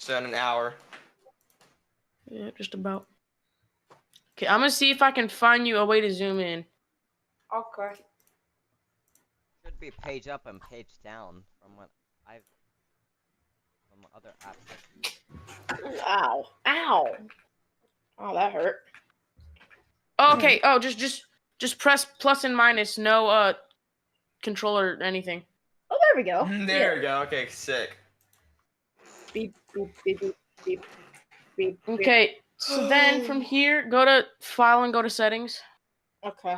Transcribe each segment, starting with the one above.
So in an hour. Yeah, just about. Okay, I'm gonna see if I can find you a way to zoom in. Okay. Should be page up and page down from what I've from other apps I've used. Ow. Ow. Oh, that hurt. Okay. Oh, just press plus and minus. No controller or anything. Oh, there we go. There we go. Okay, sick. Beep, beep, beep, beep, beep, beep. Okay. So then from here, go to File and go to Settings Okay.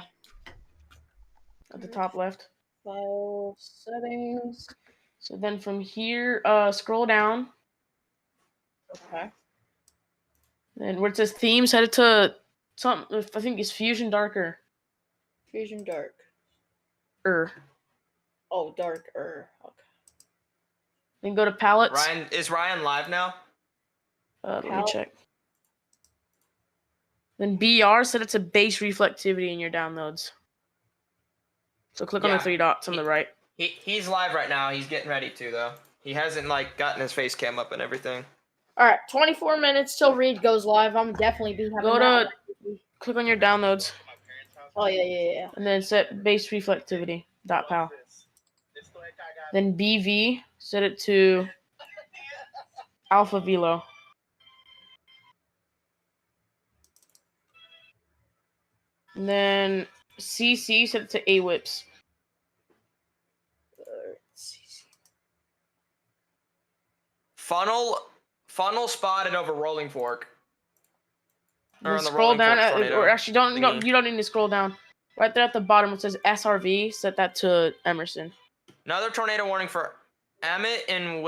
at the top left. File settings. So then from here, scroll down. Okay. Then where it says Theme, set it to something. I think it's Fusion Darker. Fusion dark. Oh, darker. Okay. Then go to Palettes. Is Ryan live now? Let me check. Then BR, set it to base reflectivity in your downloads. So click on the three dots on the right. He's live right now. He's getting ready to though. He hasn't like gotten his face cam up and everything. All right, 24 minutes till Reed goes live. I'm definitely be having Go to click on your downloads. Oh yeah. And then set base reflectivity .pal. Then BV, set it to alpha velo. And then CC, set it to AWIPS. Funnel spotted over rolling fork. Or scroll down, or actually you don't need to scroll down. Right there at the bottom it says SRV. Set that to Emerson. Another tornado warning for Emmett in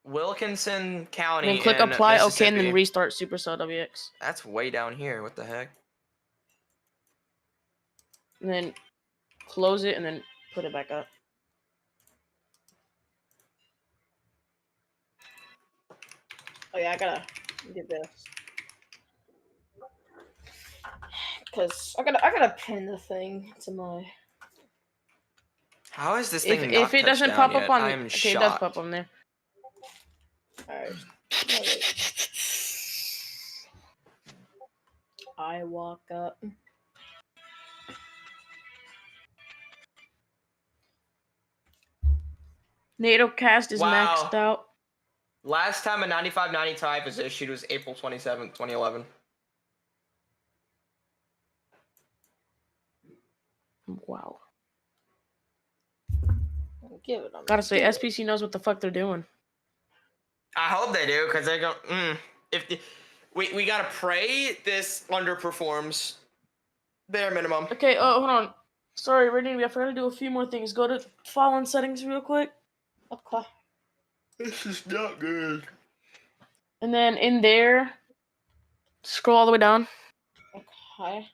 Wilkinson County. And then click apply OK and then restart Supercell WX. That's way down here. What the heck? And then close it and then put it back up. Oh yeah, I gotta do this. Cause I gotta pin the thing to my. How is this thing? If it doesn't pop up on, okay, it does pop on there. Alright. I walk up. NATO cast is maxed out. Last time a 9590 type was issued was April 27th, 2011. Wow. Give it. Gotta say, SPC knows what the fuck they're doing. I hope they do, because they go. We gotta pray this underperforms bare minimum. Okay, hold on. Sorry, Brittany, I forgot to do a few more things. Go to File and Settings real quick. Okay. This is not good. And then in there, scroll all the way down. Okay.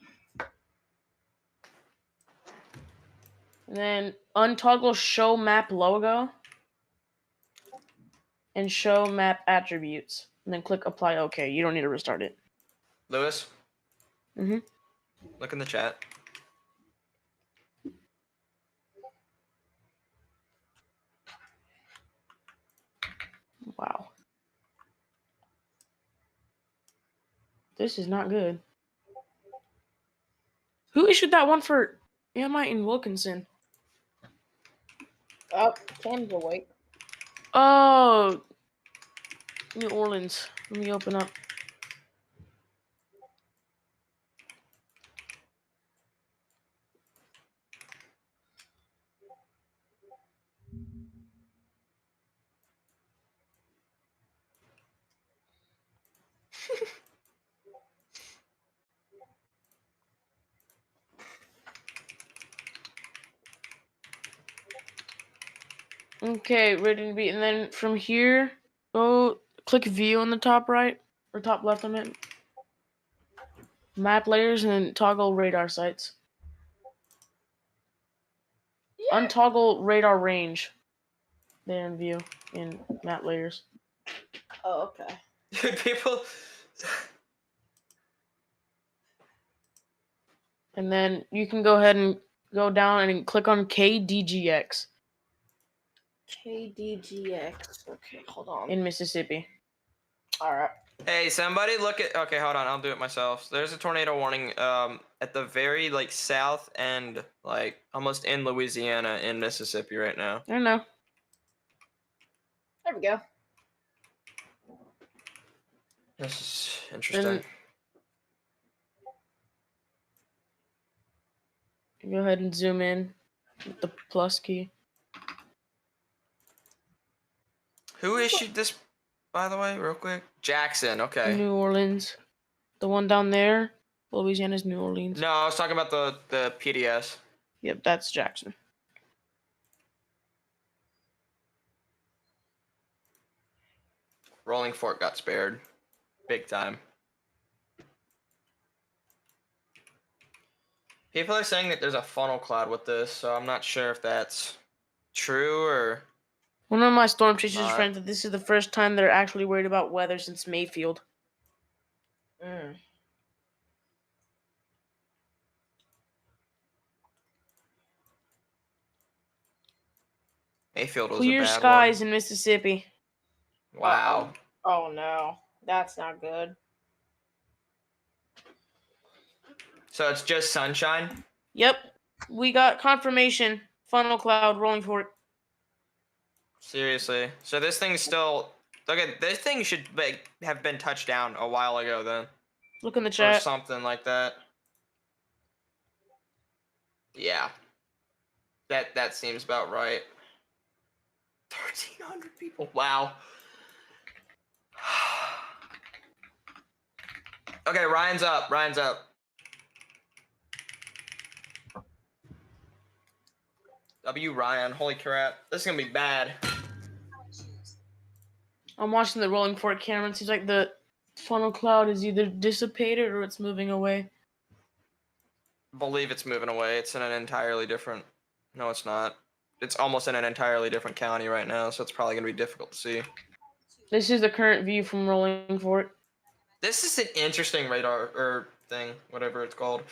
And then untoggle Show Map Logo. And Show Map Attributes. And then click Apply OK. You don't need to restart it. Lewis? Mm-hmm. Look in the chat. Wow. This is not good. Who issued that one for Amite and Wilkinson? Oh, Cam's awake. Oh, New Orleans. Let me open up. Okay, ready to be. And then from here, go click View on the top right or top left. I meant map layers and then toggle radar sites. Yeah. Untoggle radar range. There in View in map layers. Oh, okay. People. And then you can go ahead and go down and click on KDGX. KDGX. Okay, hold on. In Mississippi. All right. Hey, somebody look at. Okay, hold on. I'll do it myself. There's a tornado warning at the very like south end, like almost in Louisiana, in Mississippi right now. I don't know. There we go. This is interesting. Go ahead and zoom in with the plus key. Who issued this, by the way, real quick? Jackson. Okay. New Orleans. The one down there, Louisiana's New Orleans. No, I was talking about the PDS. Yep, that's Jackson. Rolling Fork got spared, big time. People are saying that there's a funnel cloud with this, so I'm not sure if that's true or. One of my storm chasers Not. friends that this is the first time they're actually worried about weather since Mayfield. Mm. Mayfield was Clear a bad skies in Mississippi. one. Wow. Oh no, that's not good. So it's just sunshine? Yep, we got confirmation. Funnel cloud, rolling fork. Seriously. So this thing's still. Look at this thing should have been touched down a while ago then. Look in the Or chat. something like that. Yeah. That seems about right. 1,300 people. Wow. Okay, Ryan's up. Ryan's up. W Ryan. Holy crap. This is gonna be bad. I'm watching the rolling fork camera. It seems like the funnel cloud is either dissipated or it's moving away. Believe it's moving away. It's in an entirely different. No, it's not. It's almost in an entirely different county right now, so it's probably gonna be difficult to see. This is the current view from rolling fork. This is an interesting radar or thing, whatever it's called.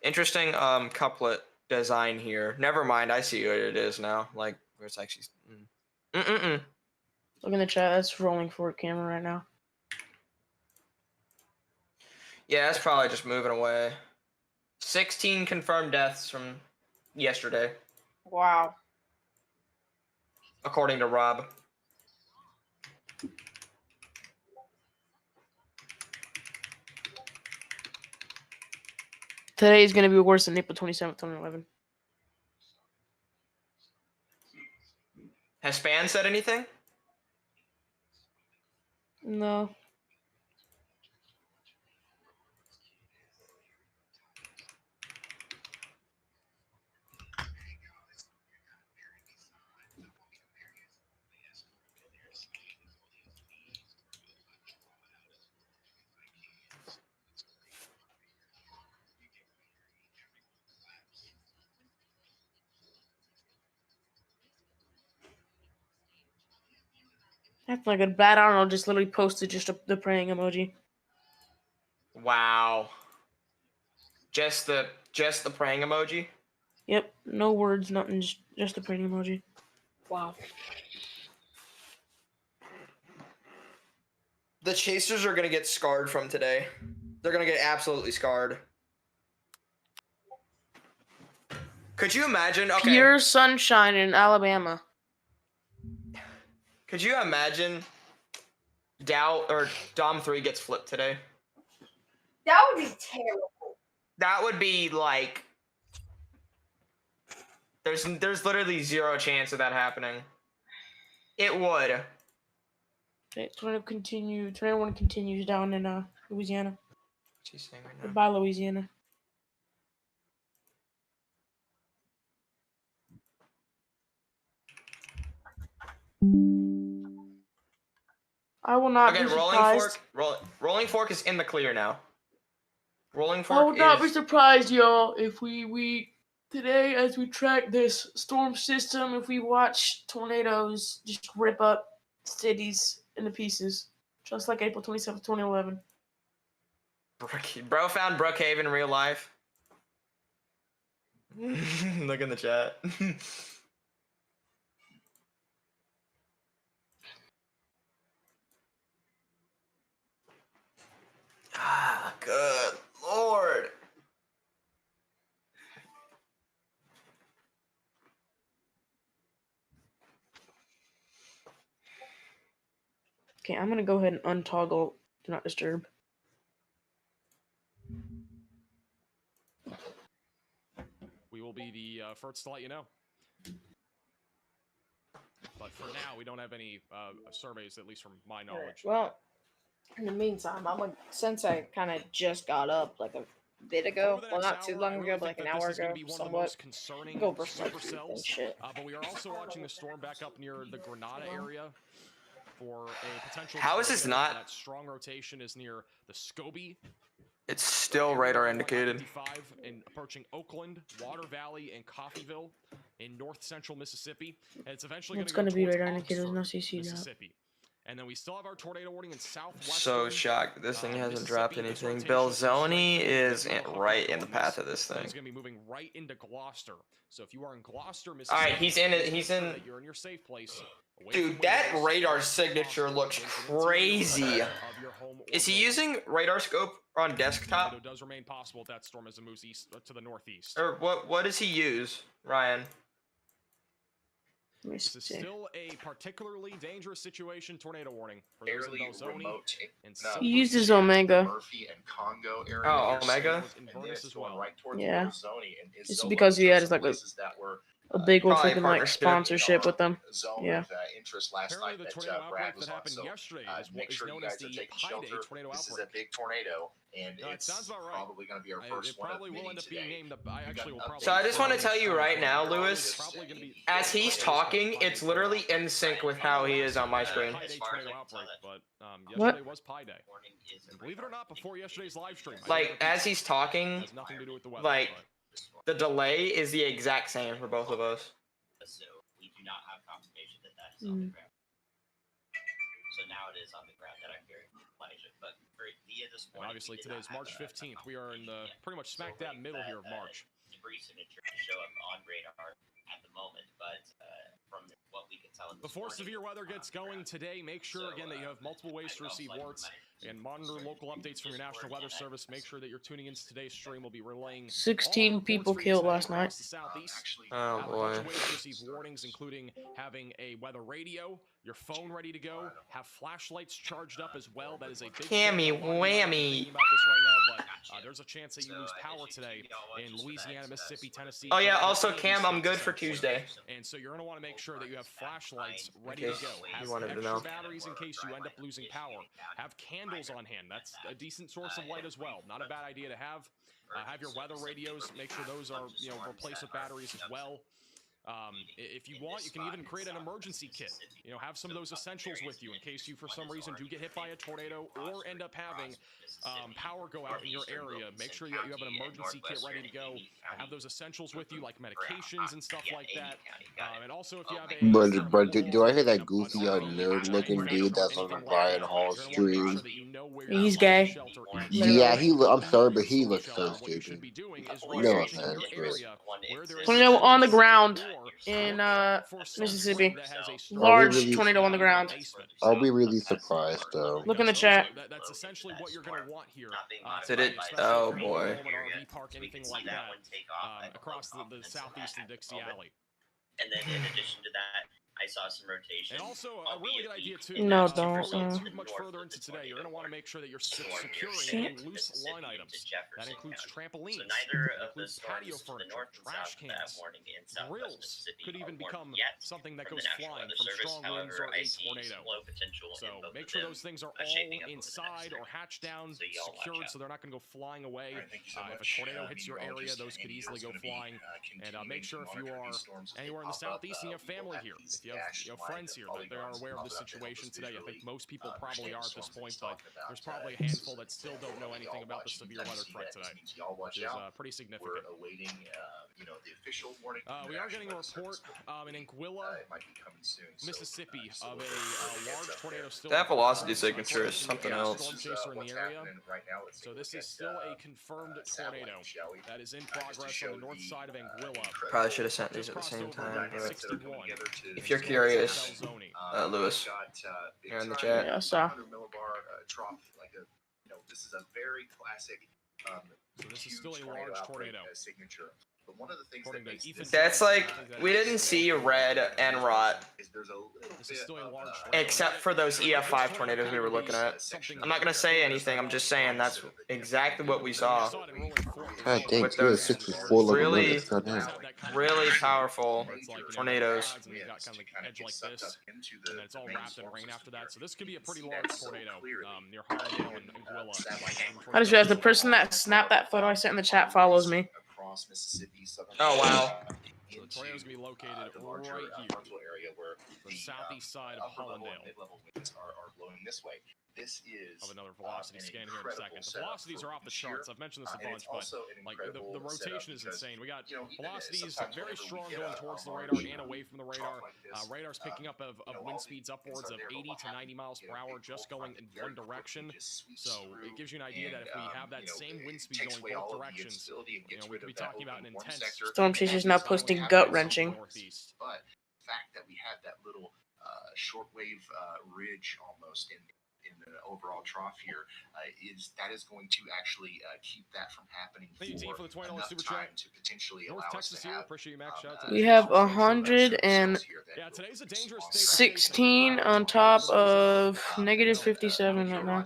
Interesting couplet design here. Never mind, I see what it is now. Like where it's actually. Look in the chat. That's rolling fork camera right now. Yeah, that's probably just moving away. 16 confirmed deaths from yesterday, Wow. according to Rob. Today is going to be worse than April 27th, 2011. Has Span said anything? No. That's not good. Bad Arnold just literally posted just the praying emoji. Wow. Just the praying emoji? Yep. No words, nothing. Just the praying emoji. Wow. The Chasers are gonna get scarred from today. They're gonna get absolutely scarred. Could you imagine? Okay. Pure sunshine in Alabama. Could you imagine Dom 3 gets flipped today? That would be terrible. That would be like there's literally zero chance of that happening. It would. Okay, tornado one continues down in Louisiana. What's he saying right now? Goodbye, Louisiana. I will not Okay, be Rolling surprised. Fork. Rolling Fork is in the clear now. Rolling Fork I would not be is. surprised, y'all, if we today, as we track this storm system, if we watch tornadoes just rip up cities into pieces, just like April 27th, 2011. Bro found Brookhaven in real life. Look in the chat. good lord. Okay, I'm gonna go ahead and untoggle Do Not Disturb. We will be the first to let you know. But for now, we don't have any surveys, at least from my knowledge. Well, in the meantime, since I kind of just got up like a bit ago, Over the well, next not too hour, long I ago, really but like think an that hour this is going ago, to be one of the somewhat. most concerning Go over some food and supercells. shit. But we are also watching the storm back up near the Granada area for a potential. How is this tornado. not- That strong rotation is near the Scobie. It's still radar indicated. I-55 and approaching Oakland, Water Valley, and Coffeyville in north central Mississippi. And it's eventually It's going gonna to be go towards radar indicated. There's no Oxford, CC now. Mississippi. And then we still have our tornado warning in southwestern. So shocked this thing hasn't dropped Mississippi. anything. This rotation Belzoni is straight through right in the path of this and thing. it's going to be moving right into Gloucester. So if you are in Gloucester, All Mississippi, right, he's in it. He's make sure in. that you're in your safe place. Away Dude, from that windows, radar signature looks into the interior crazy. of your home or Is he building. using radar scope on desktop? Tornado does remain possible if that storm as it moves east to the northeast. Or what does he use, Ryan? Let me This is see. still a particularly dangerous situation. Tornado warning for those in Fairly Belzoni remote. and He uses Omega. Murphy and Congo area. Oh, You're Omega? seeing- Inverness and then it's as going well. right towards Yeah. Belzoni and It's Isola, because he which are had some like places that were a big old Probably freaking like partnership. sponsorship with them. zone Yeah. of interest last Apparently, night the that tornado Brad outbreak was that on. happened So yesterday is make sure known you as guys are the taking Pi Day shelter. tornado This is outbreak. a big tornado, and That it's sounds about right. probably going to be our It first one of probably will many end up being today. named. I actually will probably. So I just want to tell you right now, Lewis, It's probably gonna be- as he's talking, it's literally in sync with how he is on my screen. Pi Day tornado outbreak, but What? yesterday was Pi Day. And believe it or not, before yesterday's live stream, I Like, did as he's talking, has nothing to do with the weather. like, but the delay is the exact same for both of us. So we do not have confirmation that that is on the Mm. ground. So now it is on the ground that I'm hearing Elijah. But for via this and morning, obviously we did today's not have March a 15th. We are in the pretty much smack dab middle here of March. Debris signature to show up on radar at the moment, but from what we can tell this Before morning, severe weather gets going today, make sure again that you have multiple ways to receive warts and monitor local updates from your National Weather Service. Make sure that you're tuning into today's stream. We'll be relaying 16 all people reports for you killed today last night. across the southeast. Actually, Oh, Have a bunch of boy. ways to receive warnings, including having a weather radio, your phone ready to go, have flashlights charged up as well. That is a big Cammy thing. A lot of you might not be whammy. thinking about this right now, but there's a chance that you lose power today in Louisiana, Mississippi, Tennessee. Oh yeah, Georgia, also and Cam, I'm states good for essentially. Tuesday. And so you're going to want to make sure that you have flashlights ready In to case go. you Have wanted to extra know. batteries in case you end up losing power. Have candles on hand. That's a decent source of light as well. Not a bad idea to have. Have your weather radios. Make sure those are replaced with batteries as well. If you want, you can even create an emergency kit. Have some of those essentials with you in case you, for some reason, do get hit by a tornado or end up having power go out in your area. Make sure that you have an emergency kit ready to go. Have those essentials with you, like medications and stuff like that. And also, if you have a But do I hear that goofy nerd-looking dude that's on the Brian Hall stream? He's gay. Yeah, I'm sorry, but he looks so stupid. No offense, but Tornado on the ground in Mississippi. Large tornado on the ground. I'll be really surprised though. Look in the chat. That's essentially what you're going to want here. Did it? Especially Oh, if you're boy. in a home, an RV park, anything like that, across the southeast and Dixie Alley. And then in addition to that, I saw some rotation. And also, a really good idea too. No, before don't, we get too much further into today, you're going to want to make sure that you're securing any loose line items. That includes trampolines, So neither that of the includes patio storms to the furniture, north and trash south that cans, morning in southwest grills Mississippi could even are warned become yet something that from goes the National flying Weather from Service. strong winds However, or I a see tornado. low potential in So both make of sure them, those things are shaping all up over the inside next or hatched down, So y'all watch secured, out. so they're not going to go flying away. Thank you so If a much. tornado hits your area, those could easily go flying. And make sure if you are anywhere in the southeast and you have family here, if you have friends here, that they are aware of the situation today. I think most people probably are at this point, but there's probably a handful that still don't know anything about the severe weather threat today, which is pretty significant. We're awaiting, the official warning. We are getting a report in Anguilla, It might be coming soon. Mississippi, of a large tornado still. That velocity signature is something else. Storm chaser in the area. Right now. So this is still a confirmed tornado that is in progress on the north side of Anguilla. Probably should have sent these at the Just same crossed over time, but 61. if you're curious, Belzoni. Lewis, you're in the chat. Yeah, I saw. This is a very classic. So this is huge still a large outbreak, tornado. Signature. But one of the things According that to makes Ethan this That's Johnson, like, I think that we is didn't still see red and rot, is there's a little This bit is still a of, large tornado. except for those EF5 tornadoes we were looking at. I'm not gonna say anything, I'm just saying that's exactly what we saw. God dang, With you had those 64 looking really, minutes. Goddamn. really powerful Where it's like, tornadoes. And you've got kind of like edge like this, and then it's all wrapped in rain after that. So this could be a pretty large tornado near Hollandale and Anguilla. I just realized the person that snapped that photo I sent in the chat follows me. across Mississippi, southern Oh, wow. So the tornado's gonna be located the larger right here, frontal area where the southeast side of upper level and Hollandale. mid-level winds are blowing this way. This is Of another velocity an scan here in a second. incredible The setup velocities for are off the shear, charts. I've mentioned this a and bunch, it's but also an like incredible the rotation is setup insane. We got because, even velocities sometimes very whenever we strong get going a towards the large, radar and away from the radar. trough like this, Radar's picking up of wind speeds upwards of 80 to 90 miles per hour just going in one direction. So it gives you an idea that if we have that same wind speed going both directions, we could be talking about an intense Storm Chaser's now posting gut wrenching. northeast. But the fact that we have that little shortwave ridge almost in the overall trough here is going to actually keep that from happening Thank you, T, for the $20 enough super time chat. to potentially North allow us Texas to here. have Appreciate you, Max. Shout out to We the- have 116 on top of -57 right now.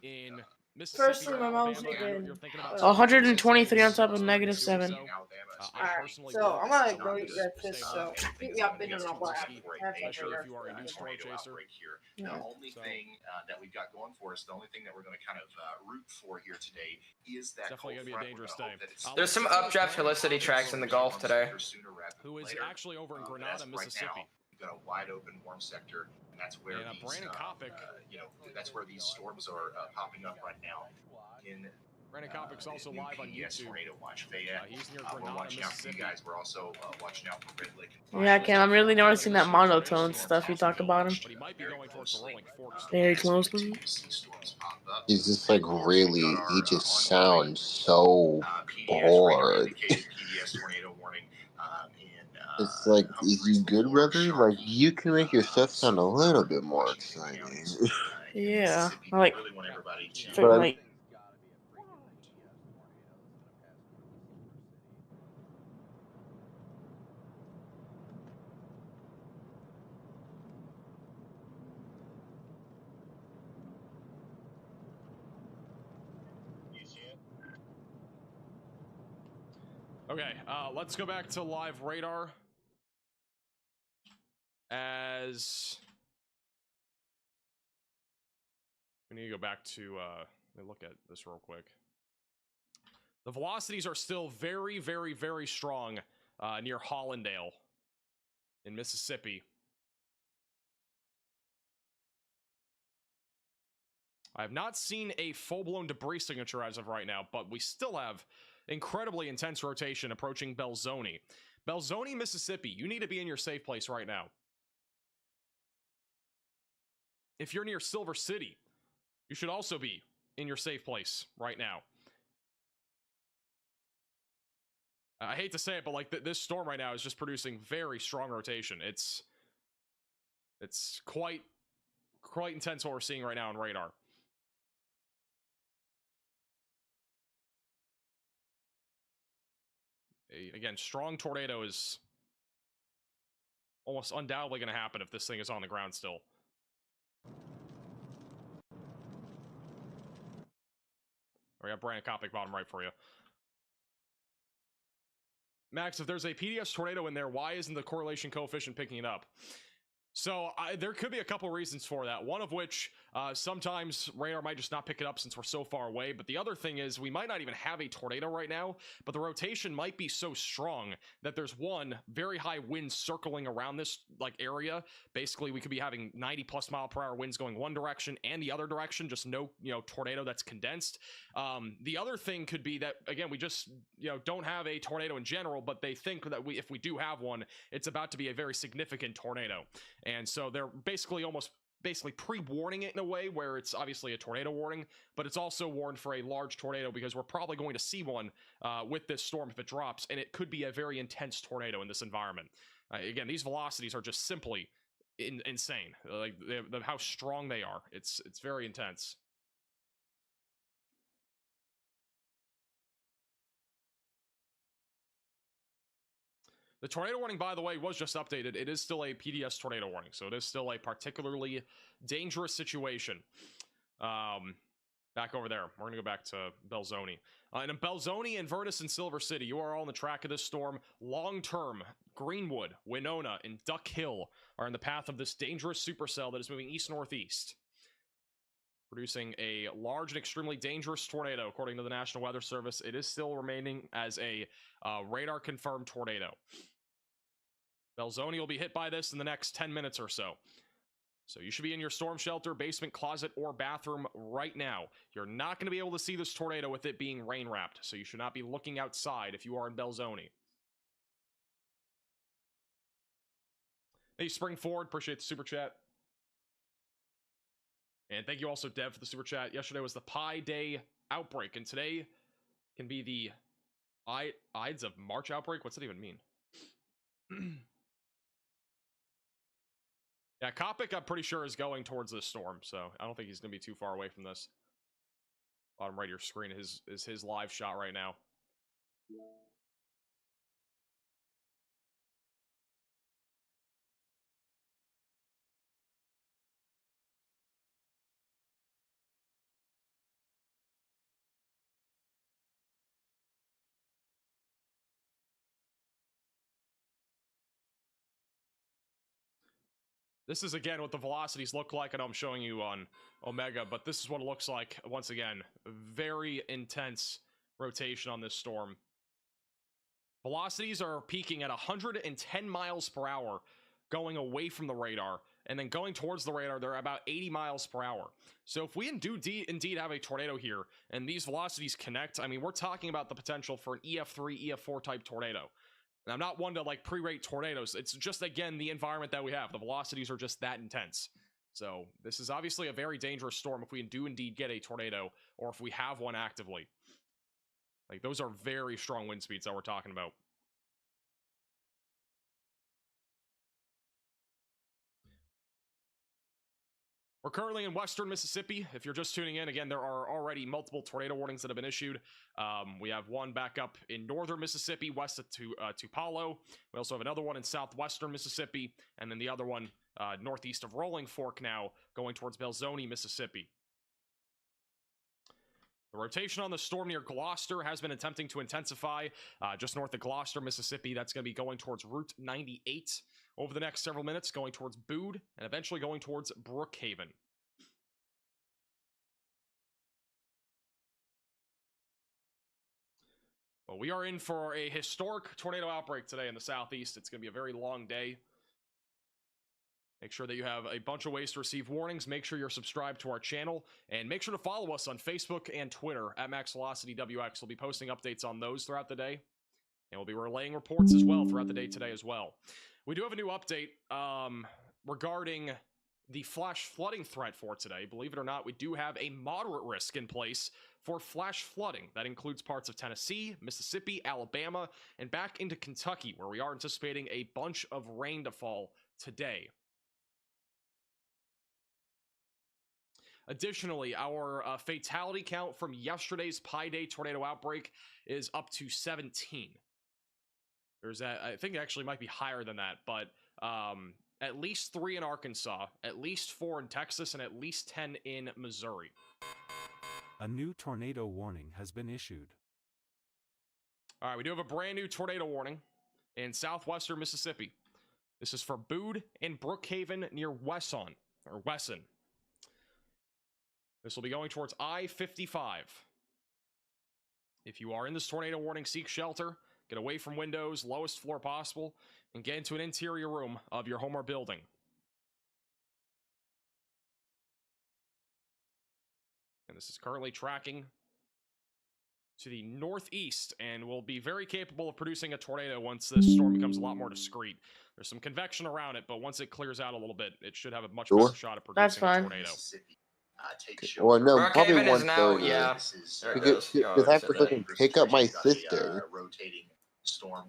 in Mississippi, First thing my mom Alabama, said, you're thinking about 123 on top of doing -7. so. I Alright, personally so would I'm gonna not go just eat breakfast, stay so home. keep me updated on what Risky, happens. especially if you are a new storm chaser. The Yeah. only So- thing that we've got going for us, the only thing that we're going to kind of root for here today is that It's definitely cold gonna be a front. dangerous We're gonna day. hope that it's There's some let's see updraft what's helicity tracks in the Gulf today. Who is actually over in As Grenada, of right Mississippi. now, we've got a wide open warm sector, and that's where And, these, Brandon Kopic. that's where these storms are popping up right now. In Brandon Kopic's also new live on PDS YouTube. Tornado Watch Fayette. He's near We're Grenada, watching out for you Mississippi. guys. We're also watching out for Red Lake. Yeah, Cam, I'm really noticing that monotone stuff you talked about him. But he might be going towards the rolling forks. Very closely. He's just like really, he just sounds so bored. PDS tornado warning. It's like, is you good, brother? Like, you can make your stuff sound a little bit more exciting. Yeah, like, Yeah. for, like, Okay, let's go back to live radar. As we need to go back to let me look at this real quick. The velocities are still very, very, very strong near Hollandale in Mississippi. I have not seen a full-blown debris signature as of right now, but we still have incredibly intense rotation approaching Belzoni. Belzoni, Mississippi, you need to be in your safe place right now. If you're near Silver City, you should also be in your safe place right now. I hate to say it, but like this storm right now is just producing very strong rotation. It's quite intense what we're seeing right now on radar. Again, strong tornado is almost undoubtedly going to happen if this thing is on the ground still. We got Brandon Kopic bottom right for you. Max, if there's a PDS tornado in there, why isn't the correlation coefficient picking it up? So there could be a couple reasons for that. One of which, sometimes radar might just not pick it up since we're so far away. But the other thing is we might not even have a tornado right now, but the rotation might be so strong that there's one very high wind circling around this like area. Basically, we could be having 90+ mile/hour winds going one direction and the other direction, just no, tornado that's condensed. The other thing could be that, again, we just, don't have a tornado in general, but they think that if we do have one, it's about to be a very significant tornado. And so they're basically pre-warning it in a way where it's obviously a tornado warning, but it's also warned for a large tornado because we're probably going to see one with this storm if it drops, and it could be a very intense tornado in this environment. Again, these velocities are just simply insane. Like how strong they are. It's very intense. The tornado warning, by the way, was just updated. It is still a PDS tornado warning, so it is still a particularly dangerous situation. Back over there. We're going to go back to Belzoni. And in Belzoni, Inverness, and Silver City, you are all on the track of this storm. Long-term, Greenwood, Winona, and Duck Hill are in the path of this dangerous supercell that is moving east-northeast, producing a large and extremely dangerous tornado, according to the National Weather Service. It is still remaining as a radar-confirmed tornado. Belzoni will be hit by this in the next 10 minutes or so. So you should be in your storm shelter, basement, closet, or bathroom right now. You're not going to be able to see this tornado with it being rain-wrapped, so you should not be looking outside if you are in Belzoni. Hey, Spring Forward, appreciate the super chat. And thank you also, Dev, for the super chat. Yesterday was the Pi Day Outbreak, and today can be the Ides of March Outbreak? What's that even mean? Yeah, Kopic, I'm pretty sure, is going towards this storm, so I don't think he's going to be too far away from this. Bottom right of your screen is his live shot right now. This is, again, what the velocities look like. I know I'm showing you on Omega, but this is what it looks like. Once again, very intense rotation on this storm. Velocities are peaking at 110 miles per hour going away from the radar, and then going towards the radar, they're about 80 miles per hour. So if we indeed have a tornado here, and these velocities connect, I mean, we're talking about the potential for an EF3, EF4 type tornado. And I'm not one to like pre-rate tornadoes. It's just, again, the environment that we have. The velocities are just that intense. So this is obviously a very dangerous storm if we do indeed get a tornado, or if we have one actively. Like, those are very strong wind speeds that we're talking about. We're currently in western Mississippi. If you're just tuning in, again, there are already multiple tornado warnings that have been issued. We have one back up in northern Mississippi, west of Tupelo. We also have another one in southwestern Mississippi, and then the other one northeast of Rolling Fork now, going towards Belzoni, Mississippi. The rotation on the storm near Gloucester has been attempting to intensify just north of Gloucester, Mississippi. That's going to be going towards Route 98 over the next several minutes, going towards Bude, and eventually going towards Brookhaven. Well, we are in for a historic tornado outbreak today in the southeast. It's going to be a very long day. Make sure that you have a bunch of ways to receive warnings. Make sure you're subscribed to our channel, and make sure to follow us on Facebook and Twitter at MaxVelocityWX. We'll be posting updates on those throughout the day, and we'll be relaying reports as well throughout the day today as well. We do have a new update regarding the flash flooding threat for today. Believe it or not, we do have a moderate risk in place for flash flooding. That includes parts of Tennessee, Mississippi, Alabama, and back into Kentucky, where we are anticipating a bunch of rain to fall today. Additionally, our fatality count from yesterday's Pi Day tornado outbreak is up to 17. I think it actually might be higher than that, but at least 3 in Arkansas, at least 4 in Texas, and at least 10 in Missouri. A new tornado warning has been issued. All right, we do have a brand new tornado warning in southwestern Mississippi. This is for Bude and Brookhaven near Wesson. This will be going towards I-55. If you are in this tornado warning, seek shelter, get away from windows, lowest floor possible, and get into an interior room of your home or building. And this is currently tracking to the northeast and will be very capable of producing a tornado once this storm becomes a lot more discreet. There's some convection around it, but once it clears out a little bit, it should have a much better shot at producing a tornado. Well, no, probably Brookhaven is now, 130. yeah. There it Because goes. I have to fucking pick up my sister. Rotating storm.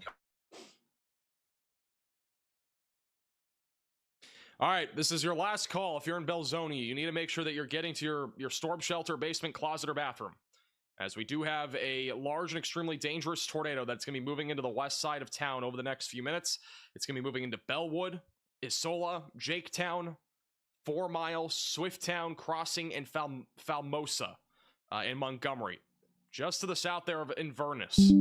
All right, this is your last call. If you're in Belzoni, you need to make sure that you're getting to your storm shelter, basement, closet, or bathroom. as we do have a large and extremely dangerous tornado that's going to be moving into the west side of town over the next few minutes. It's going to be moving into Bellwood, Isola, Jaketown, 4 Mile, Swifttown, Crossing, and Falmosa in Montgomery. Just to the south there of Inverness,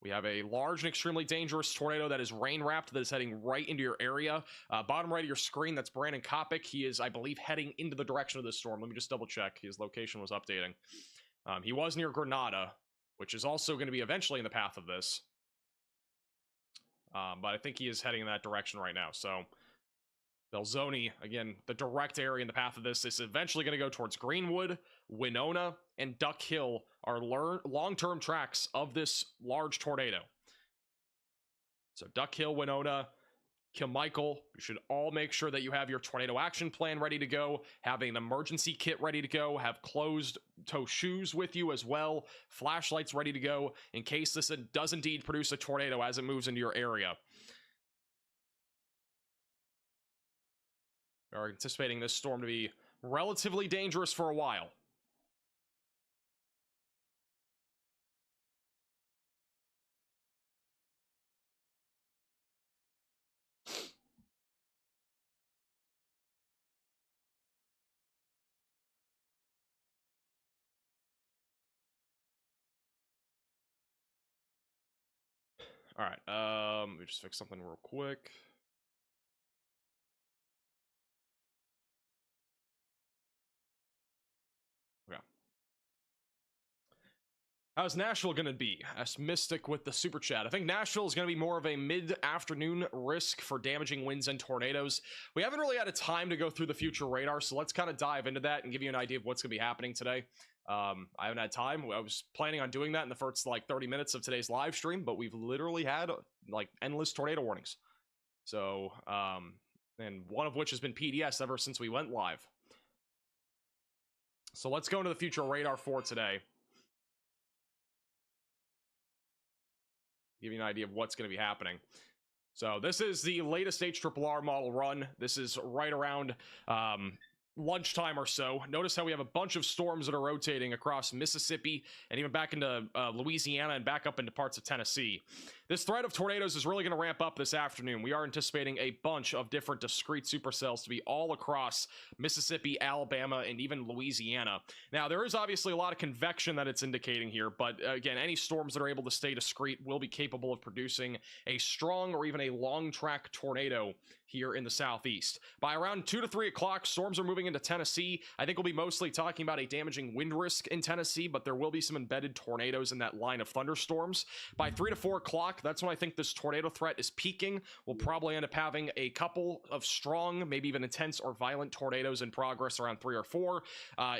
we have a large and extremely dangerous tornado that is rain-wrapped that is heading right into your area. Bottom right of your screen, that's Brandon Kopic. He is, I believe, heading into the direction of this storm. Let me just double-check. His location was updating. He was near Grenada, which is also going to be eventually in the path of this. But I think he is heading in that direction right now. So, Belzoni, again, the direct area in the path of this is eventually going to go towards Greenwood, Winona, and Duck Hill are long-term tracks of this large tornado. So Duck Hill, Winona, Kilmichael, you should all make sure that you have your tornado action plan ready to go, have an emergency kit ready to go, have closed-toe shoes with you as well, flashlights ready to go in case this does indeed produce a tornado as it moves into your area. We are anticipating this storm to be relatively dangerous for a while. All right, let me just fix something real quick. Okay. How's Nashville going to be? Asked Mystic with the super chat. I think Nashville is going to be more of a mid-afternoon risk for damaging winds and tornadoes. We haven't really had a time to go through the future radar, so let's kind of dive into that and give you an idea of what's going to be happening today. I haven't had time. I was planning on doing that in the first, 30 minutes of today's live stream, but we've literally had, endless tornado warnings. So, and one of which has been PDS ever since we went live. So let's go into the future radar for today. Give you an idea of what's going to be happening. So this is the latest HRRR model run. This is right around lunchtime or so. Notice how we have a bunch of storms that are rotating across Mississippi and even back into Louisiana and back up into parts of Tennessee. This threat of tornadoes is really going to ramp up this afternoon. We are anticipating a bunch of different discrete supercells to be all across Mississippi, Alabama, and even Louisiana. Now, there is obviously a lot of convection that it's indicating here, but again, any storms that are able to stay discrete will be capable of producing a strong or even a long-track tornado here in the southeast. By around 2 to 3 o'clock, storms are moving into Tennessee. I think we'll be mostly talking about a damaging wind risk in Tennessee, but there will be some embedded tornadoes in that line of thunderstorms. By 3 to 4 o'clock, that's when I think this tornado threat is peaking. We'll probably end up having a couple of strong, maybe even intense or violent tornadoes in progress around 3 or 4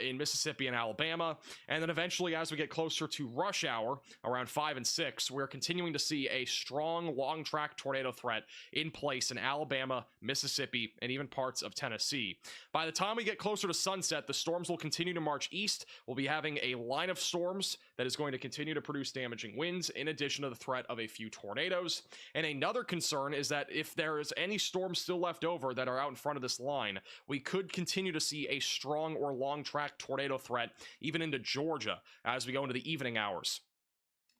in Mississippi and Alabama. And then eventually, as we get closer to rush hour, around 5 and 6, we're continuing to see a strong, long-track tornado threat in place in Alabama, Mississippi, and even parts of Tennessee. By the time we get closer to sunset, the storms will continue to march east. We'll be having a line of storms that is going to continue to produce damaging winds, in addition to the threat of a few tornadoes. And another concern is that if there is any storms still left over that are out in front of this line, we could continue to see a strong or long-track tornado threat even into Georgia as we go into the evening hours.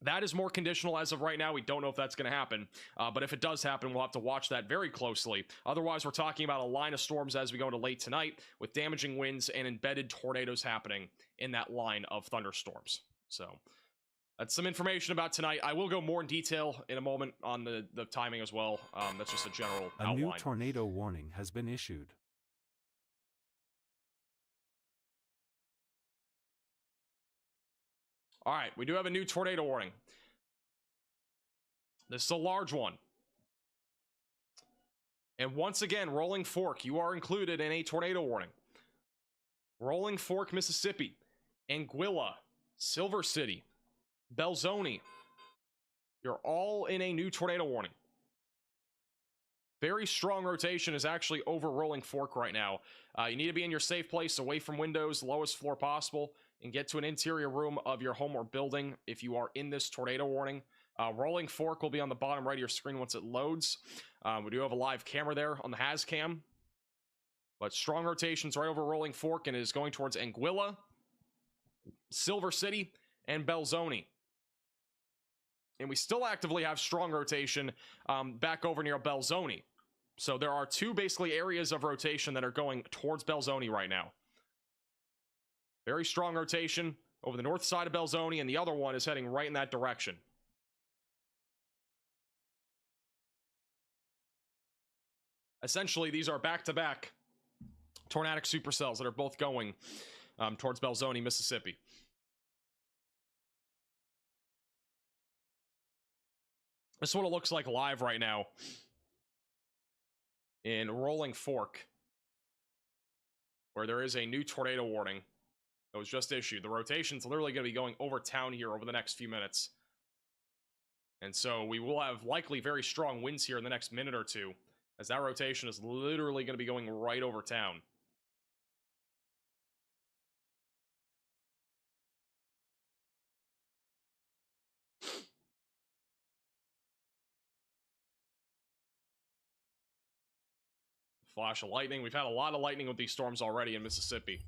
That is more conditional as of right now. We don't know if that's going to happen, but if it does happen, we'll have to watch that very closely. Otherwise, we're talking about a line of storms as we go into late tonight with damaging winds and embedded tornadoes happening in that line of thunderstorms. So that's some information about tonight. I will go more in detail in a moment on the timing as well. That's just a general outline. A new tornado warning has been issued. All right, we do have a new tornado warning. This is a large one. And once again, Rolling Fork, you are included in a tornado warning. Rolling Fork, Mississippi, Anguilla, Silver City, Belzoni, you're all in a new tornado warning. Very strong rotation is actually over Rolling Fork right now. You need to be in your safe place, away from windows, lowest floor possible, and get to an interior room of your home or building if you are in this tornado warning. Rolling Fork will be on the bottom right of your screen once it loads. We do have a live camera there on the HazCam. But strong rotations right over Rolling Fork and is going towards Anguilla. Silver City, and Belzoni. And we still actively have strong rotation back over near Belzoni. So there are two basically areas of rotation that are going towards Belzoni right now. Very strong rotation over the north side of Belzoni, and the other one is heading right in that direction. Essentially, these are back-to-back tornadic supercells that are both going towards Belzoni, Mississippi. This is what it looks like live right now in Rolling Fork, where there is a new tornado warning that was just issued. The rotation's literally going to be going over town here over the next few minutes. And so we will have likely very strong winds here in the next minute or two, as that rotation is literally going to be going right over town. Flash of lightning. We've had a lot of lightning with these storms already in Mississippi.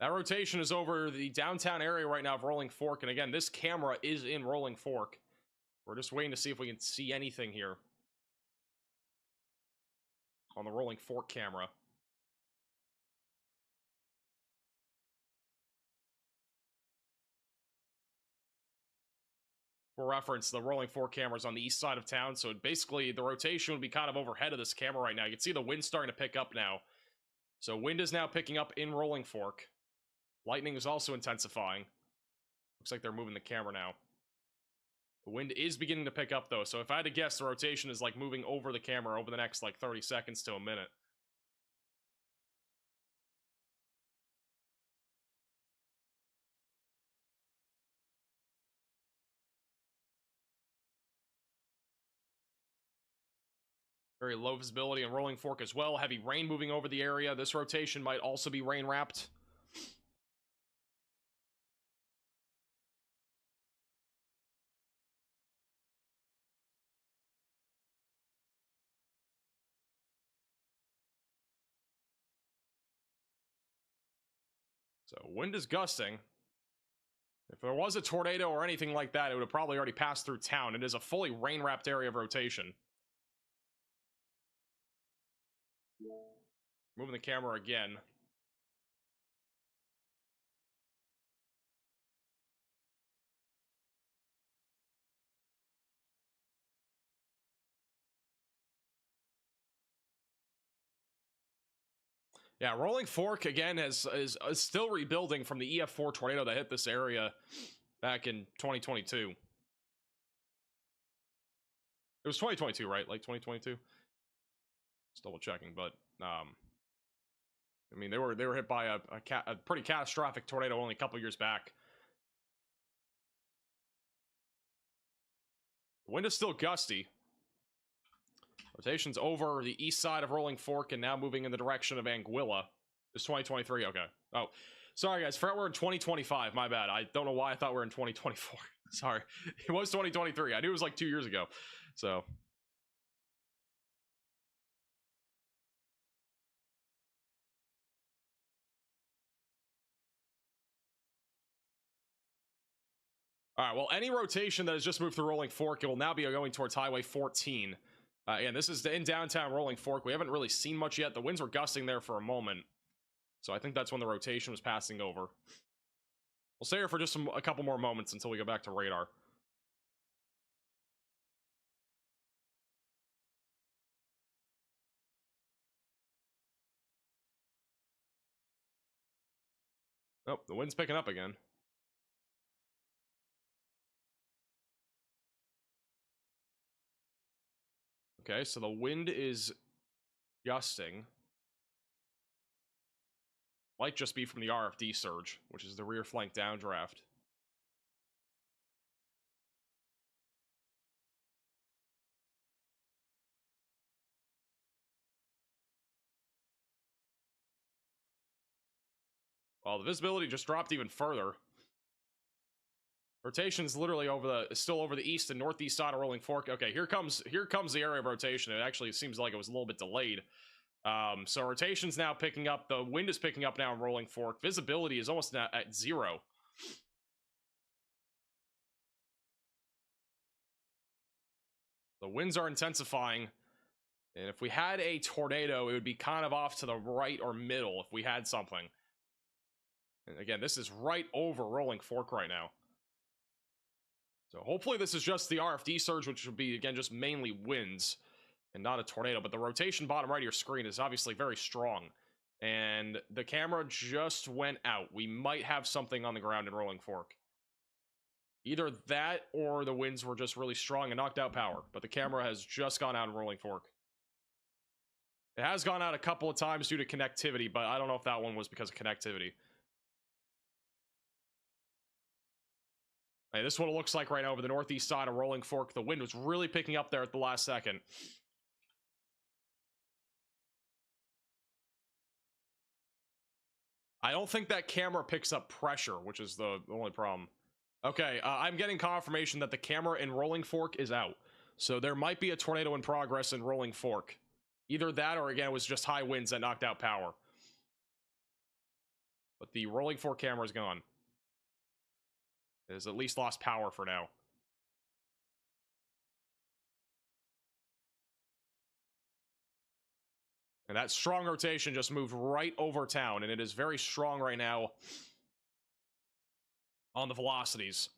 That rotation is over the downtown area right now of Rolling Fork. And again, this camera is in Rolling Fork. We're just waiting to see if we can see anything here on the Rolling Fork camera. For reference, the Rolling Fork camera is on the east side of town, so basically the rotation would be kind of overhead of this camera right now. You can see the wind starting to pick up now. So wind is now picking up in Rolling Fork. Lightning is also intensifying. Looks like they're moving the camera now. The wind is beginning to pick up, though, so if I had to guess, the rotation is like moving over the camera over the next like 30 seconds to a minute. Very low visibility in Rolling Fork as well. Heavy rain moving over the area. This rotation might also be rain-wrapped. So wind is gusting. If there was a tornado or anything like that, it would have probably already passed through town. It is a fully rain-wrapped area of rotation. Moving the camera again. Yeah, Rolling Fork, again, is still rebuilding from the EF4 tornado that hit this area back in 2022. It was 2022, right? Like 2022? Just double checking, but I mean, they were hit by a pretty catastrophic tornado only a couple years back. The wind is still gusty. Rotation's over the east side of Rolling Fork and now moving in the direction of Anguilla. It's 2023, okay. Oh, sorry guys, forgot we're in 2025, my bad. I don't know why I thought we were in 2024. Sorry, it was 2023. I knew it was like 2 years ago, so. All right, well, any rotation that has just moved through Rolling Fork, it will now be going towards Highway 14. And this is in downtown Rolling Fork. We haven't really seen much yet. The winds were gusting there for a moment. So I think that's when the rotation was passing over. We'll stay here for just a couple more moments until we go back to radar. Oh, the wind's picking up again. Okay, so the wind is gusting. Might just be from the RFD surge, which is the rear flank downdraft. Well, the visibility just dropped even further. Rotation's literally still over the east and northeast side of Rolling Fork. Okay, here comes the area of rotation. It actually seems like it was a little bit delayed. So rotation's now picking up. The wind is picking up now in Rolling Fork. Visibility is almost at 0. The winds are intensifying. And if we had a tornado, it would be kind of off to the right or middle if we had something. And again, this is right over Rolling Fork right now. So hopefully this is just the RFD surge, which would be, again, just mainly winds and not a tornado. But the rotation bottom right of your screen is obviously very strong. And the camera just went out. We might have something on the ground in Rolling Fork. Either that or the winds were just really strong and knocked out power. But the camera has just gone out in Rolling Fork. It has gone out a couple of times due to connectivity, but I don't know if that one was because of connectivity. Hey, this is what it looks like right now over the northeast side of Rolling Fork. The wind was really picking up there at the last second. I don't think that camera picks up pressure, which is the only problem. Okay, I'm getting confirmation that the camera in Rolling Fork is out. So there might be a tornado in progress in Rolling Fork. Either that or, again, it was just high winds that knocked out power. But the Rolling Fork camera is gone. It has at least lost power for now. And that strong rotation just moved right over town, and it is very strong right now on the velocities.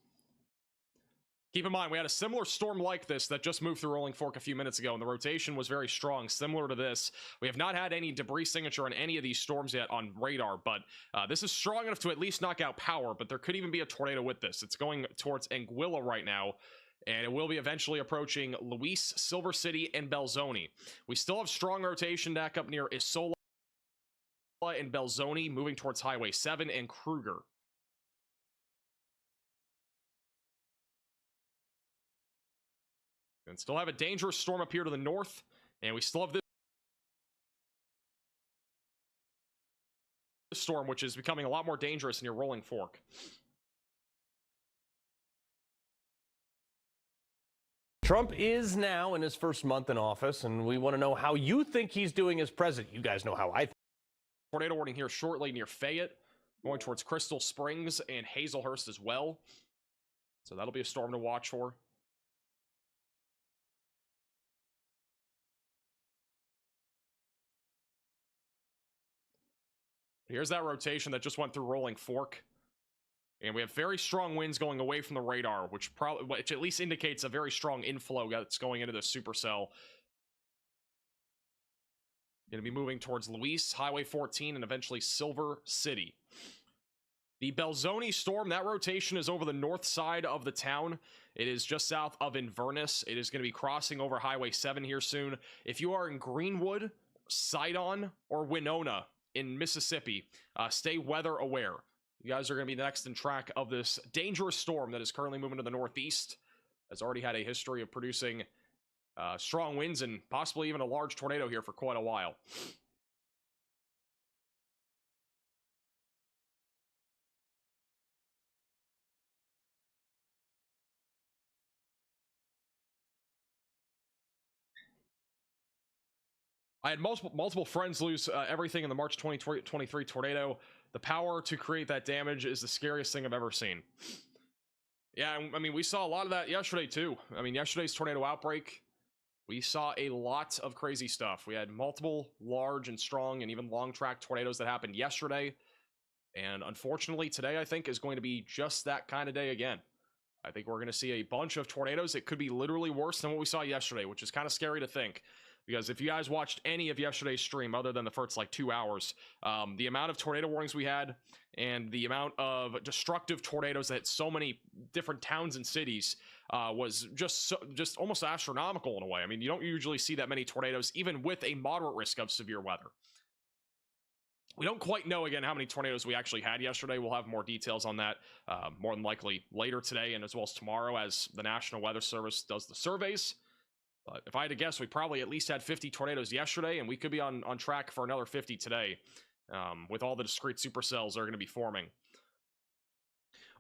Keep in mind, we had a similar storm like this that just moved through Rolling Fork a few minutes ago, and the rotation was very strong, similar to this. We have not had any debris signature on any of these storms yet on radar, but this is strong enough to at least knock out power, but there could even be a tornado with this. It's going towards Anguilla right now, and it will be eventually approaching Luis, Silver City, and Belzoni. We still have strong rotation back up near Isola and Belzoni, moving towards Highway 7 and Kruger. And still have a dangerous storm up here to the north, and we still have this storm, which is becoming a lot more dangerous near Rolling Fork. Trump is now in his first month in office, and we want to know how you think he's doing as president. You guys know how I think. Tornado warning here shortly near Fayette, going towards Crystal Springs and Hazelhurst as well. So that'll be a storm to watch for. Here's that rotation that just went through Rolling Fork. And we have very strong winds going away from the radar, which at least indicates a very strong inflow that's going into the supercell. Going to be moving towards Luis, Highway 14, and eventually Silver City. The Belzoni storm, that rotation is over the north side of the town. It is just south of Inverness. It is going to be crossing over Highway 7 here soon. If you are in Greenwood, Sidon, or Winona in Mississippi, stay weather aware. You guys are going to be next in track of this dangerous storm that is currently moving to the northeast. Has already had a history of producing strong winds and possibly even a large tornado here for quite a while. I had multiple friends lose everything in the March 2023 tornado. The power to create that damage is the scariest thing I've ever seen. Yeah, I mean, we saw a lot of that yesterday, too. I mean, yesterday's tornado outbreak, we saw a lot of crazy stuff. We had multiple large and strong and even long-track tornadoes that happened yesterday. And unfortunately, today, I think, is going to be just that kind of day again. I think we're going to see a bunch of tornadoes. It could be literally worse than what we saw yesterday, which is kind of scary to think. Because if you guys watched any of yesterday's stream, other than the first like 2 hours, the amount of tornado warnings we had and the amount of destructive tornadoes that hit so many different towns and cities was just almost astronomical in a way. I mean, you don't usually see that many tornadoes, even with a moderate risk of severe weather. We don't quite know, again, how many tornadoes we actually had yesterday. We'll have more details on that more than likely later today and as well as tomorrow as the National Weather Service does the surveys. But if I had to guess, we probably at least had 50 tornadoes yesterday, and we could be on track for another 50 today with all the discrete supercells that are going to be forming.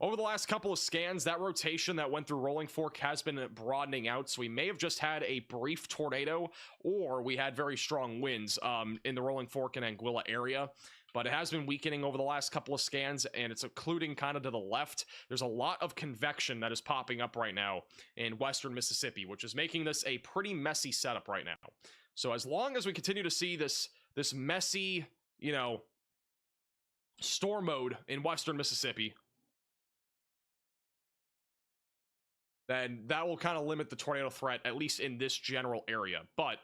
Over the last couple of scans, that rotation that went through Rolling Fork has been broadening out, so we may have just had a brief tornado, or we had very strong winds in the Rolling Fork and Anguilla area. But it has been weakening over the last couple of scans, and it's occluding kind of to the left. There's a lot of convection that is popping up right now in western Mississippi, which is making this a pretty messy setup right now. So as long as we continue to see this messy, you know, storm mode in western Mississippi, then that will kind of limit the tornado threat, at least in this general area. But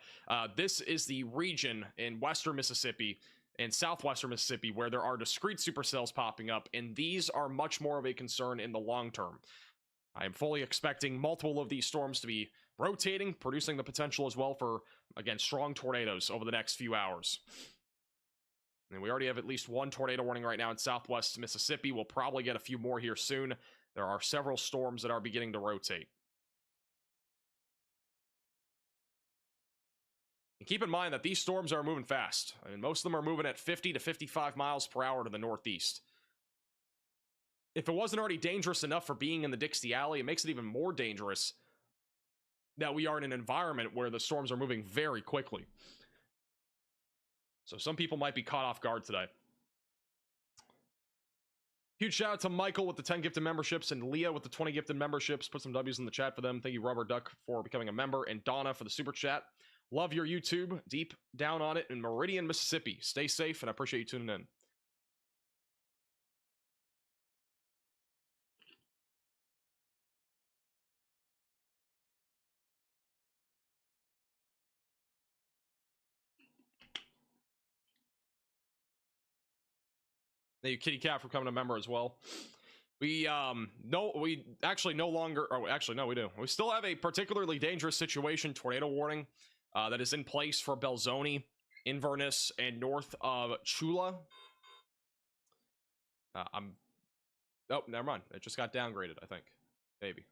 this is the region in western Mississippi and southwestern Mississippi where there are discrete supercells popping up, and these are much more of a concern in the long term. I am fully expecting multiple of these storms to be rotating, producing the potential as well for, again, strong tornadoes over the next few hours. And we already have at least one tornado warning right now in southwest Mississippi. We'll probably get a few more here soon. There are several storms that are beginning to rotate. And keep in mind that these storms are moving fast. I mean, most of them are moving at 50 to 55 miles per hour to the northeast. If it wasn't already dangerous enough for being in the Dixie Alley, it makes it even more dangerous that we are in an environment where the storms are moving very quickly. So some people might be caught off guard today. Huge shout out to Michael with the 10 gifted memberships and Leah with the 20 gifted memberships. Put some W's in the chat for them. Thank you, Rubber Duck, for becoming a member, and Donna for the super chat. Love your YouTube. Deep down on it in Meridian, Mississippi. Stay safe, and I appreciate you tuning in. Thank you, Kitty Cat, for becoming a member as well. We actually no longer, or actually no, we do. We still have a particularly dangerous situation tornado warning that is in place for Belzoni, Inverness, and north of Chula. Oh, never mind. It just got downgraded, I think. Maybe.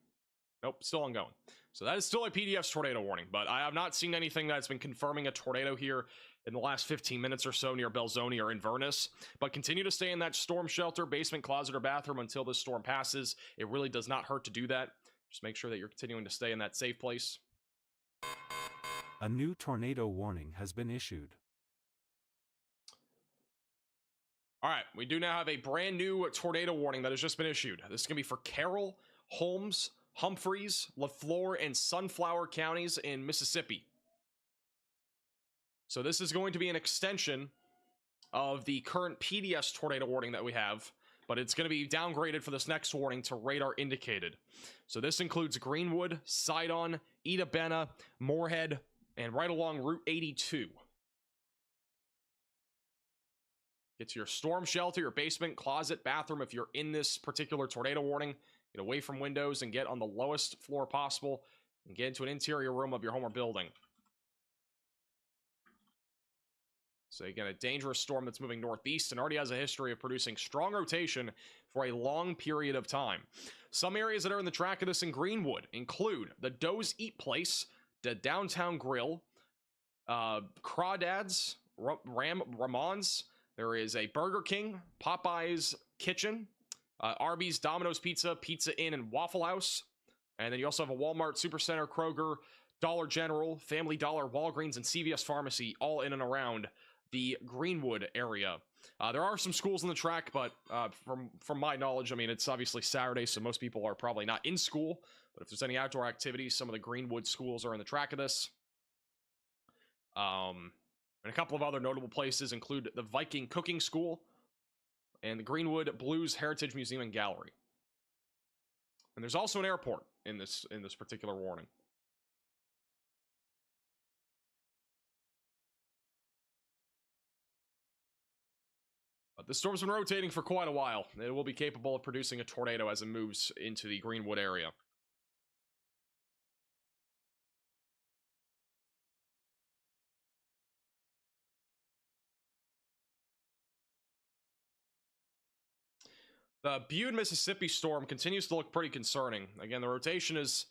Nope, still ongoing. So that is still a PDF's tornado warning, but I have not seen anything that's been confirming a tornado here in the last 15 minutes or so near Belzoni or Inverness. But continue to stay in that storm shelter, basement, closet, or bathroom until this storm passes. It really does not hurt to do that. Just make sure that you're continuing to stay in that safe place. A new tornado warning has been issued. All right, we do now have a brand new tornado warning that has just been issued. This is going to be for Carroll, Holmes, Humphreys, LaFleur, and Sunflower counties in Mississippi. So this is going to be an extension of the current PDS tornado warning that we have, but it's going to be downgraded for this next warning to radar indicated. So this includes Greenwood, Sidon, Ida Bena, Moorhead, and right along Route 82. Get to your storm shelter, your basement, closet, bathroom if you're in this particular tornado warning. Get away from windows and get on the lowest floor possible and get into an interior room of your home or building. So again, a dangerous storm that's moving northeast and already has a history of producing strong rotation for a long period of time. Some areas that are in the track of this in Greenwood include the Doe's Eat Place, the Downtown Grill, Crawdads, Ramon's. There is a Burger King, Popeye's Kitchen, Arby's, Domino's Pizza, Pizza Inn, and Waffle House. And then you also have a Walmart, Supercenter, Kroger, Dollar General, Family Dollar, Walgreens, and CVS Pharmacy, all in and around the Greenwood area. There are some schools on the track, but from my knowledge, I mean, it's obviously Saturday, so most people are probably not in school. But if there's any outdoor activities, some of the Greenwood schools are in the track of this. And a couple of other notable places include the Viking Cooking School and the Greenwood Blues Heritage Museum and Gallery. And there's also an airport in this particular warning. But the storm's been rotating for quite a while. It will be capable of producing a tornado as it moves into the Greenwood area. The Bude, Mississippi storm continues to look pretty concerning. Again, the rotation is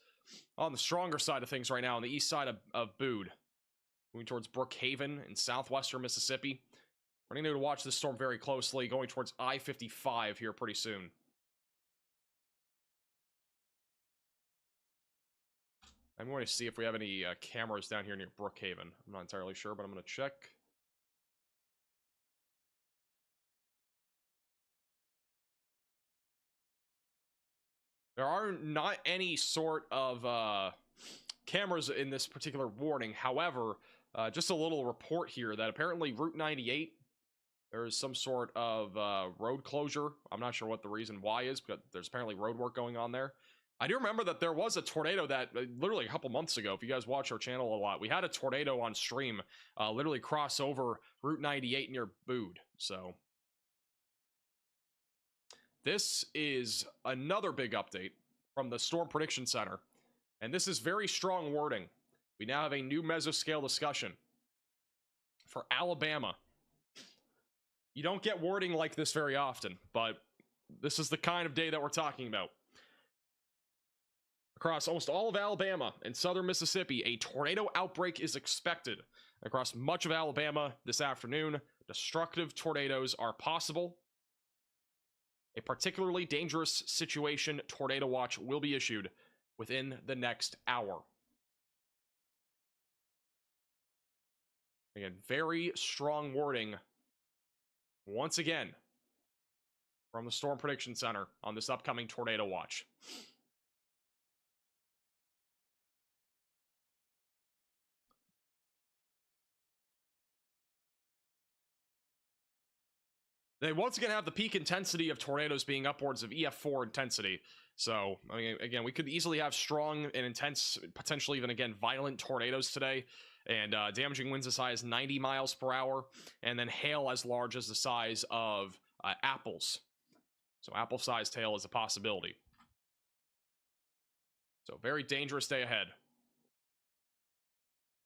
on the stronger side of things right now on the east side of Bude. Moving towards Brookhaven in southwestern Mississippi. We're going to watch this storm very closely, going towards I-55 here pretty soon. I'm going to see if we have any cameras down here near Brookhaven. I'm not entirely sure, but I'm going to check. There are not any sort of cameras in this particular warning. However, just a little report here that apparently Route 98, there is some sort of road closure. I'm not sure what the reason why is, but there's apparently road work going on there. I do remember that there was a tornado that literally a couple months ago, if you guys watch our channel a lot, we had a tornado on stream literally cross over Route 98 near Bood. So this is another big update from the Storm Prediction Center. And this is very strong wording. We now have a new mesoscale discussion for Alabama. You don't get wording like this very often, but this is the kind of day that we're talking about. Across almost all of Alabama and southern Mississippi, a tornado outbreak is expected. Across much of Alabama this afternoon, destructive tornadoes are possible. A particularly dangerous situation tornado watch will be issued within the next hour. Again, very strong wording once again from the Storm Prediction Center on this upcoming tornado watch. They once again have the peak intensity of tornadoes being upwards of EF4 intensity. So, I mean, again, we could easily have strong and intense, potentially even, again, violent tornadoes today. And damaging winds as high as 90 miles per hour. And then hail as large as the size of apples. So apple-sized hail is a possibility. So very dangerous day ahead.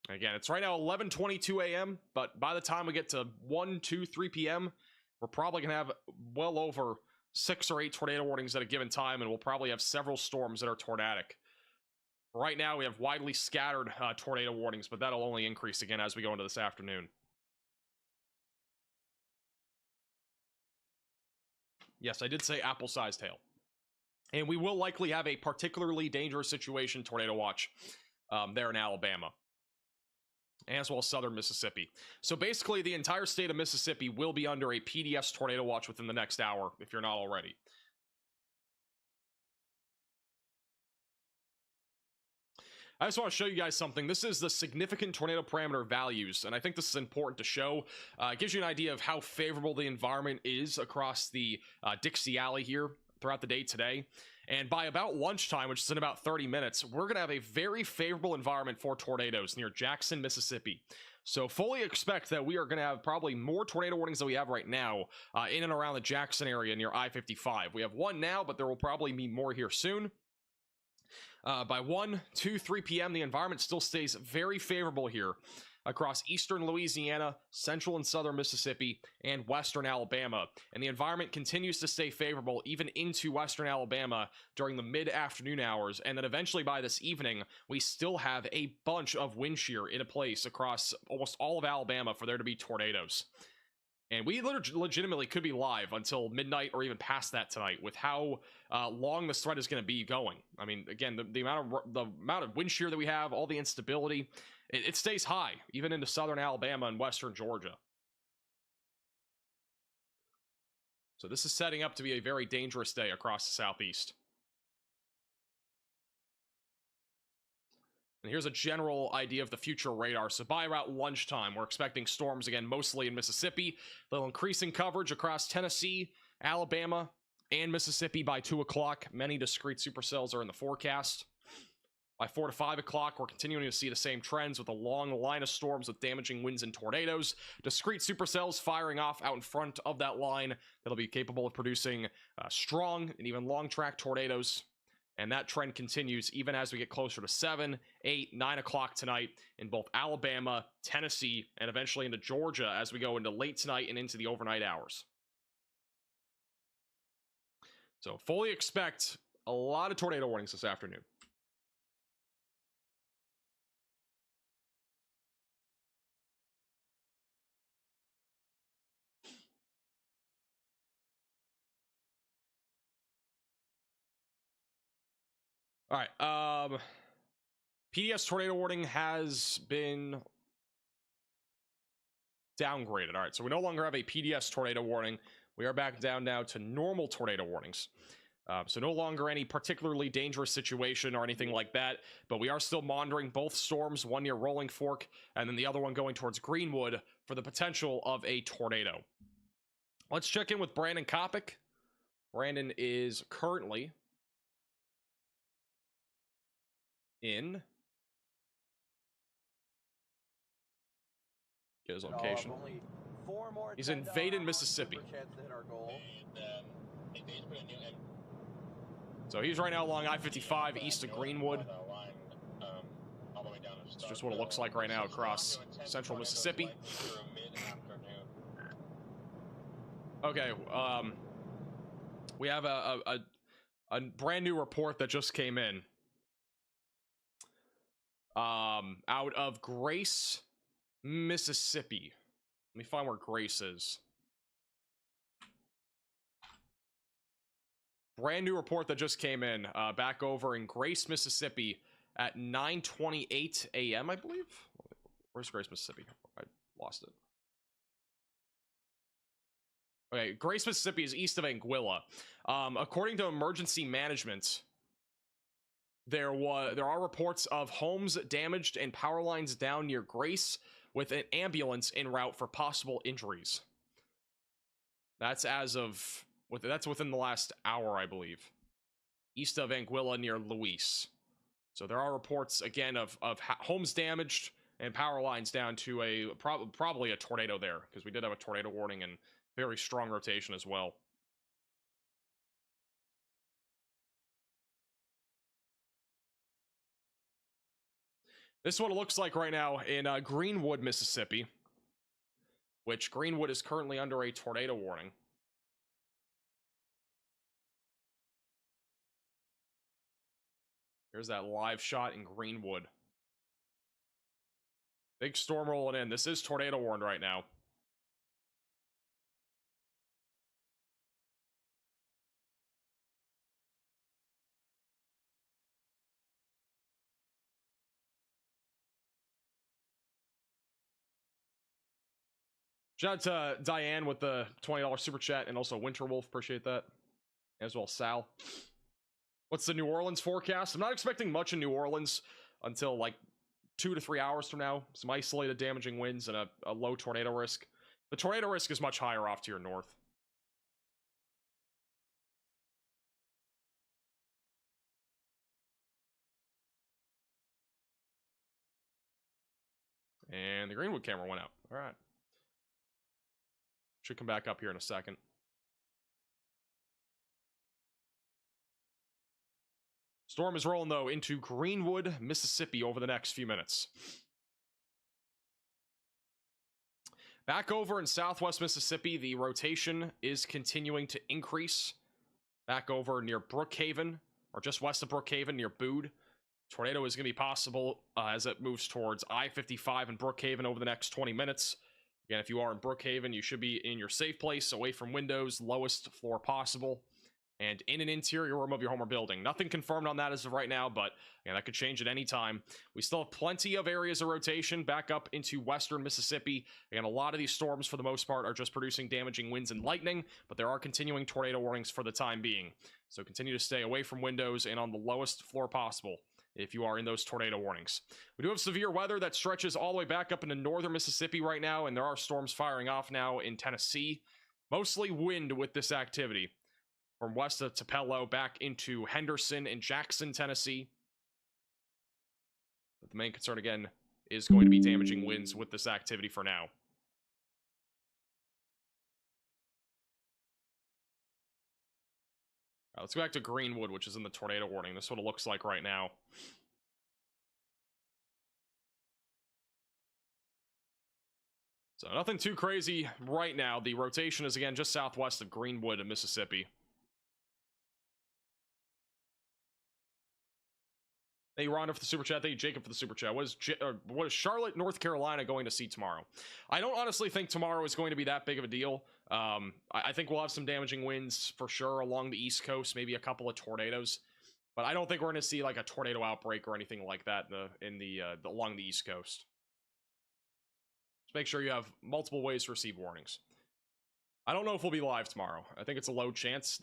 Again, it's right now 11:22 a.m., but by the time we get to 1, 2, 3 p.m., we're probably going to have well over 6 or 8 tornado warnings at a given time, and we'll probably have several storms that are tornadic. Right now, we have widely scattered tornado warnings, but that'll only increase again as we go into this afternoon. Yes, I did say apple-sized hail. And we will likely have a particularly dangerous situation tornado watch there in Alabama, as well as southern Mississippi. So basically, the entire state of Mississippi will be under a PDS tornado watch within the next hour, if you're not already. I just want to show you guys something. This is the significant tornado parameter values, and I think this is important to show. It gives you an idea of how favorable the environment is across the Dixie Alley here throughout the day today. And by about lunchtime, which is in about 30 minutes, we're going to have a very favorable environment for tornadoes near Jackson, Mississippi. So fully expect that we are going to have probably more tornado warnings than we have right now in and around the Jackson area near I-55. We have one now, but there will probably be more here soon. By 1, 2, 3 p.m., the environment still stays very favorable here across eastern Louisiana, central and southern Mississippi, and western Alabama. And the environment continues to stay favorable even into western Alabama during the mid-afternoon hours. And then eventually by this evening, we still have a bunch of wind shear in place across almost all of Alabama for there to be tornadoes. And we legitimately could be live until midnight or even past that tonight with how long this threat is going to be going. I mean, again, the amount of wind shear that we have, all the instability, it stays high, even into southern Alabama and western Georgia. So this is setting up to be a very dangerous day across the southeast. And here's a general idea of the future radar. So by about lunchtime, we're expecting storms again, mostly in Mississippi. They'll increase in coverage across Tennessee, Alabama, and Mississippi by 2 o'clock. Many discrete supercells are in the forecast. By 4 to 5 o'clock, we're continuing to see the same trends with a long line of storms with damaging winds and tornadoes. Discrete supercells firing off out in front of that line that'll be capable of producing strong and even long-track tornadoes. And that trend continues even as we get closer to 7, 8, 9 o'clock tonight in both Alabama, Tennessee, and eventually into Georgia as we go into late tonight and into the overnight hours. So fully expect a lot of tornado warnings this afternoon. All right. PDS tornado warning has been downgraded. All right, so we no longer have a PDS tornado warning. We are back down now to normal tornado warnings. So no longer any particularly dangerous situation or anything like that, but we are still monitoring both storms, one near Rolling Fork and then the other one going towards Greenwood for the potential of a tornado. Let's check in with Brandon Kopic. Brandon is currently in get his location. He's in Vaden, Mississippi. So he's right now along I-55 east of Greenwood. It's just what it looks like right now across central Mississippi. Okay, we have a brand new report that just came in. Out of Grace, Mississippi. Let me find where Grace is. Brand new report that just came in, back over in Grace, Mississippi at 9:28 a.m., I believe. Where's Grace, Mississippi? I lost it. Okay, Grace, Mississippi is east of Anguilla. According to emergency management, there are reports of homes damaged and power lines down near Grace with an ambulance en route for possible injuries. That's that's within the last hour, I believe. East of Anguilla near Luis. So there are reports again of homes damaged and power lines down to probably a tornado there, because we did have a tornado warning and very strong rotation as well. This is what it looks like right now in Greenwood, Mississippi, which Greenwood is currently under a tornado warning. Here's that live shot in Greenwood. Big storm rolling in. This is tornado warned right now. Shout out to Diane with the $20 super chat, and also Winterwolf, appreciate that. As well, Sal. What's the New Orleans forecast? I'm not expecting much in New Orleans until like 2 to 3 hours from now. Some isolated damaging winds and a low tornado risk. The tornado risk is much higher off to your north. And the Greenwood camera went out. All right. Should come back up here in a second. Storm is rolling, though, into Greenwood, Mississippi over the next few minutes. Back over in southwest Mississippi, the rotation is continuing to increase. Back over near Brookhaven, or just west of Brookhaven, near Bood. Tornado is going to be possible as it moves towards I-55 in Brookhaven over the next 20 minutes. Again, if you are in Brookhaven, you should be in your safe place, away from windows, lowest floor possible, and in an interior room of your home or building. Nothing confirmed on that as of right now, but again, that could change at any time. We still have plenty of areas of rotation back up into western Mississippi. Again, a lot of these storms, for the most part, are just producing damaging winds and lightning, but there are continuing tornado warnings for the time being. So continue to stay away from windows and on the lowest floor possible if you are in those tornado warnings. We do have severe weather that stretches all the way back up into northern Mississippi right now, and there are storms firing off now in Tennessee. Mostly wind with this activity. From west of Tupelo back into Henderson and Jackson, Tennessee. But the main concern, again, is going to be damaging winds with this activity for now. All right, let's go back to Greenwood, which is in the tornado warning. This is what it looks like right now. So nothing too crazy right now. The rotation is, again, just southwest of Greenwood, Mississippi. Thank you, Rhonda, for the super chat. Thank you, Jacob, for the super chat. What is Charlotte, North Carolina going to see tomorrow? I don't honestly think tomorrow is going to be that big of a deal. I think we'll have some damaging winds for sure along the East Coast, maybe a couple of tornadoes. But I don't think we're going to see like a tornado outbreak or anything like that along the East Coast. Just make sure you have multiple ways to receive warnings. I don't know if we'll be live tomorrow. I think it's a low chance.